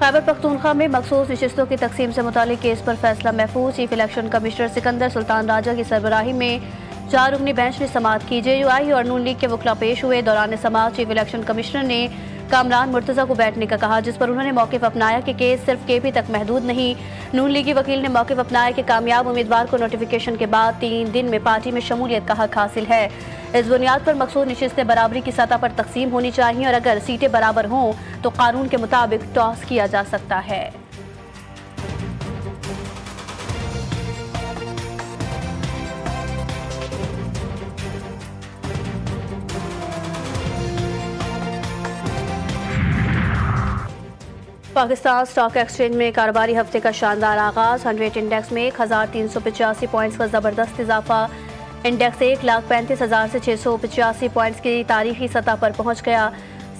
खैबर पख्तूनख्वा में मखसूस नशिस्तों की तकसीम से मुतालिक केस पर फैसला महफूज। Chief election commissioner Sikandar Sultan Raja की सरबराही में 4 रुकनी बेंच ने समाअत की। JUI और नून लीग के वकला पेश हुए। दौरान समाअत चीफ इलेक्शन कमिश्नर ने कामरान मुर्तज़ा को बैठने का कहा, जिस पर उन्होंने मौक़िफ़ अपनाया कि केस सिर्फ KP तक महदूद नहीं। नून लीगी वकील ने मौक़िफ़ अपनाया कि कामयाब उम्मीदवार को नोटिफिकेशन के बाद 3 दिन में पार्टी में शमूलियत का हक हासिल है। इस बुनियाद पर मखसूस नशिस्तें बराबरी की सतह पर तकसीम होनी चाहिए और अगर सीटें बराबर हों तो कानून के मुताबिक टॉस किया जा सकता है। पाकिस्तान स्टॉक एक्सचेंज में कारोबारी हफ्ते का शानदार आगाज। 100 इंडेक्स में 1385 पॉइंट्स का जबरदस्त इजाफा। इंडेक्स 1,35,000 से 685 पॉइंट्स की तारीखी सतह पर पहुंच गया।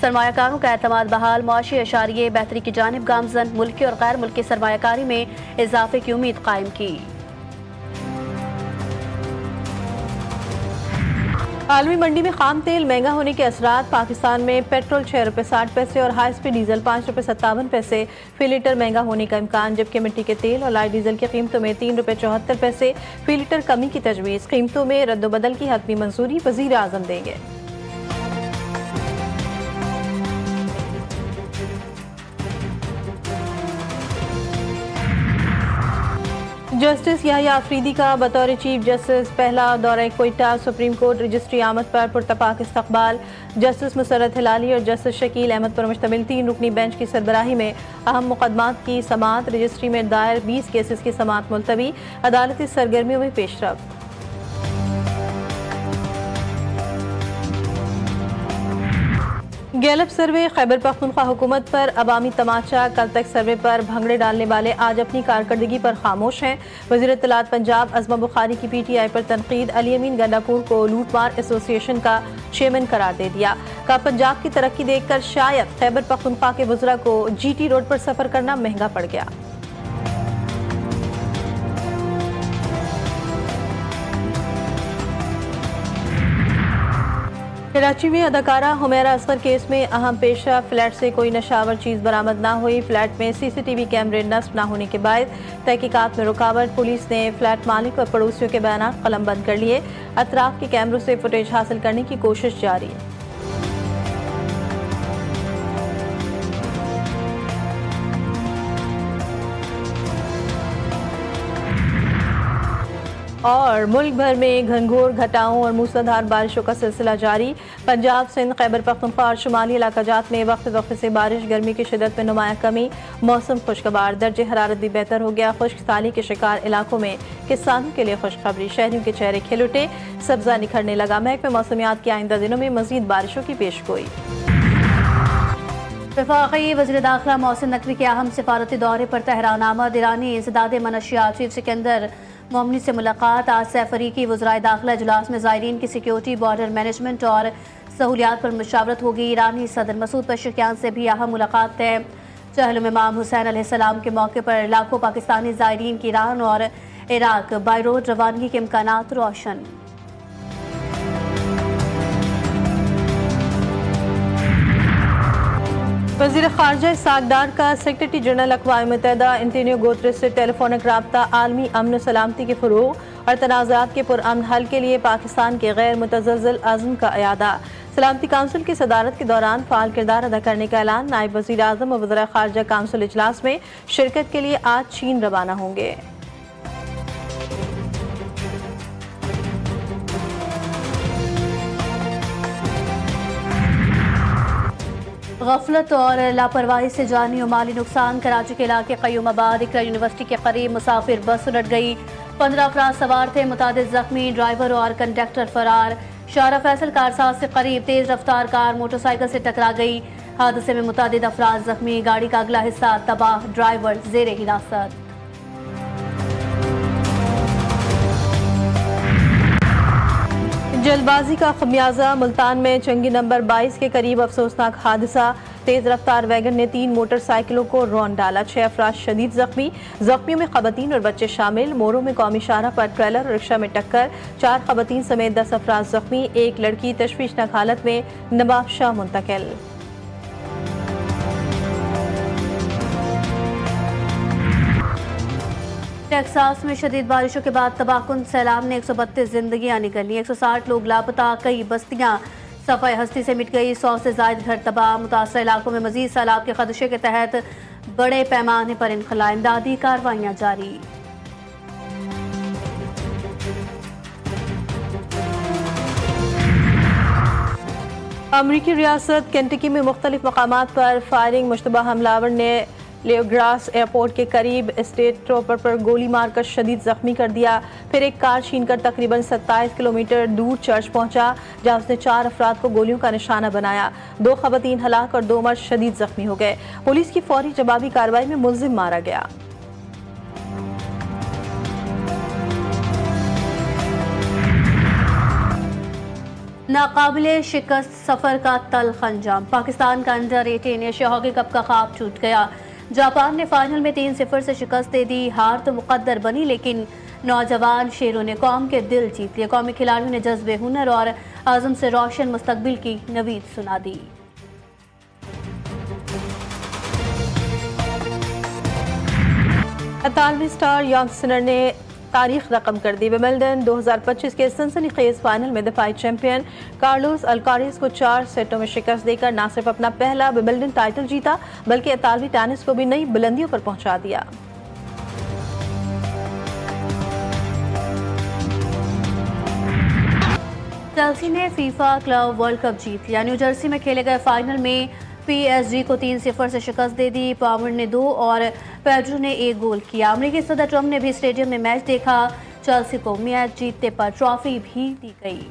सरमायाकारों का एतमाद बहाल, मुआशी अशारिये बेहतरी की जानिब गामजन। मुल्की और गैर मुल्की सरमायाकारी में इजाफे की उम्मीद कायम की। आलमी मंडी में खाम तेल महंगा होने के असरात। पाकिस्तान में पेट्रोल 6 रुपये 60 पैसे और हाई स्पीड डीजल 5 रुपये 57 पैसे फी लीटर महंगा होने का इम्कान, जबकि मिट्टी के तेल और लाइट डीजल की कीमतों में 3 रुपये 74 पैसे फी लीटर कमी की तजवीज़। कीमतों में रद्दोबदल की हतमी मंजूरी वज़ीर आज़म देंगे। जस्टिस याह्या अफरीदी का बतौर चीफ जस्टिस पहला दौरा कोयटा। सुप्रीम कोर्ट रजिस्ट्री आमद पर पुरतपाक इस्तकबाल। जस्टिस मुसर्रत हिलाली और जस्टिस शकील अहमद पर मुश्तमिल 3 रुकनी बेंच की सरबराही में अहम मुकदमात की समाअत। रजिस्ट्री में दायर 20 केसेस की समाअत मुलतवी। अदालती सरगर्मियों में पेशरफ्त। गैलप सर्वे खैबर पख्तूनख्वा हुकूमत पर अवामी तमाचा। कल तक सर्वे पर भंगड़े डालने वाले आज अपनी कारकर्दगी पर खामोश हैं। वज़ीर इत्तलात पंजाब अज़मा बुखारी की PTI पर तनकीद। अली अमीन गंडापुर को लूटमार एसोसिएशन का चेयरमैन करार दे दिया। का पंजाब की तरक्की देखकर शायद खैबर पख्तूनख्वा के वज़रा को GT रोड पर सफ़र करना महंगा पड़ गया। कराची में अदाकारा हुमैरा असगर केस में अहम पेशा। फ्लैट से कोई नशावर चीज़ बरामद ना हुई। फ्लैट में CCTV कैमरे नस्ब ना होने के बाद तहकीकात में रुकावट। पुलिस ने फ्लैट मालिक और पड़ोसियों के बयान कलम बंद कर लिए। अतराफ के कैमरों से फुटेज हासिल करने की कोशिश जारी। और मुल्क भर में घनघोर घटाओं और मूसलाधार बारिशों का सिलसिला जारी। पंजाब, सिंध, खैबर पख्तूनख्वा और शुमाली इलाकाजात में वक्त वक्त से बारिश। गर्मी की शिदत में नुमाया कमी। मौसम खुशगवार। दर्जे हरारत भी बेहतर हो गया। खुश्क साली के शिकार इलाकों में किसानों के लिए खुशखबरी। शहरियों के चेहरे खिल उठे, सब्जा निखरने लगा। महकमे मौसमियात की आइंदा दिनों में मजीद बारिशों की पेशगोई। वफाकी वज़ीर दाखिला मोहसिन नकवी के अहम सिफारती दौरे पर तेहरान आमद। ईरानी इंसदाद मनशियात चीफ सिकंदर मोमनी से मुलाकात। आज सैफरीकी वज़राए दाखिला इजलास में ज़ायरीन की सिक्योरिटी, बॉर्डर मैनेजमेंट और सहूलियात पर मुशावरत होगी। ईरानी सदर मसूद पेशेकियान से भी अहम मुलाकात है। चहलुम इमाम हुसैन अलैहिस्सलाम के मौके पर लाखों पाकिस्तानी ज़ायरीन की ईरान और इराक बाई रोड रवानगी के इम्कानात रोशन। वज़ीर ख़ारजा इस्हाक़ डार का सेक्रेटरी जनरल अक़वाम मुत्तहिदा एंटोनियो गुतेरेस से टेलीफोनिक राब्ता। आलमी अमन व सलामती के फ़रोग़ और तनाज़ात के पुरअमन हल के लिए पाकिस्तान के गैर मुतज़्ज़ल अज़्म का इयादा। सलामती काउंसिल की सदारत के दौरान फ़ाल किरदार अदा करने का ऐलान। नायब वज़ीर आज़म और वज़ीर ख़ारजा काउंसिल इजलास में शिरकत के लिए आज चीन रवाना होंगे। गफलत और लापरवाही से जानी और माली नुकसान। कराची के इलाके क़य्यूमाबाद इकरा यूनिवर्सिटी के करीब मुसाफिर बस उलट गई। 15 अफराद सवार थे, मुतादिद जख्मी, ड्राइवर और कंडक्टर फरार। शारा फैसल कारसाज से करीब तेज रफ्तार कार मोटरसाइकिल से टकरा गई। हादसे में मुतादिद अफराद जख्मी, गाड़ी का अगला हिस्सा तबाह, ड्राइवर ज़ेरे हिरासत। जल्दबाजी का खमियाजा। मुल्तान में चंगी नंबर 22 के करीब अफसोसनाक हादसा। तेज रफ्तार वैगन ने 3 मोटरसाइकिलों को रौंद डाला। 6 अफराद शदीद जख्मी, जख्मियों में खवातीन और बच्चे शामिल। मोरों में कौमी शाहरा पर ट्रेलर और रिक्शा में टक्कर, 4 खवातीन समेत 10 अफराद जख्मी। एक लड़की तशवीशनाक हालत में नवाबशाह मुंतकिल। टेक्सास में शदीद बारिशों के बाद तबाहकुन सैलाब ने 132 जिंदगियां निगली, 160 लोग लापता, कई बस्तियां सफाई हस्ती से मिट गई, 100 से ज्यादा घर तबाह। मुतासर इलाकों में मजीद सैलाब के खदशे के तहत बड़े पैमाने पर इनखला इमदादी कार्रवाइयां जारी। अमरीकी रियासत केंटकी में मुख्तलिफ मकामात पर फायरिंग, मुश्तबा हमलावर ने लेग्रास एयरपोर्ट के करीब स्टेट ट्रोपर पर गोली मारकर शदीद जख्मी कर दिया। फिर एक कार छीनकर तकरीबन 27 किलोमीटर दूर चर्च पहुंचा, जहां उसने 4 अफराद को गोलियों का निशाना बनाया। 2 खवातीन हलाक और 2 मर्द शदीद जख्मी हो गए। पुलिस की फौरी जवाबी कार्रवाई में मुल्जिम मारा गया। नाकाबिले शिकस्त सफर का तल्ख अंजाम, पाकिस्तान का अंडर 18 एशिया हॉकी कप का ख्वाब टूट गया। जापान ने फाइनल में 3-0 से शिकस्त दे दी। हार तो मुकद्दर बनी, लेकिन नौजवान शेरों ने कौम के दिल जीत लिए। कौमी खिलाड़ियों ने जज्बे, हुनर और आज़म से रोशन मुस्तकबिल की नवीद सुना दी। इतालवी स्टार यांग सिनर ने तारीख रकम कर दी। विंबलडन 2025 के सनसनीखेज फाइनल में दफाई चैंपियन कार्लोस अल्कारेज को 4 सेटों में शिकस्त देकर न सिर्फ अपना पहला विंबलडन टाइटल जीता, बल्कि इतालवी टेनिस को भी नई बुलंदियों पर पहुंचा दिया। चेल्सी ने फीफा क्लब वर्ल्ड कप जीत लिया। न्यू जर्सी में खेले गए फाइनल में PSG को 3-0 से शिकस्त दे दी। पावर ने 2 और पेड्रो ने 1 गोल किया। अमेरिकी सदर ट्रंप ने भी स्टेडियम में मैच देखा। चेल्सी को मैच जीतने पर ट्रॉफी भी दी गई।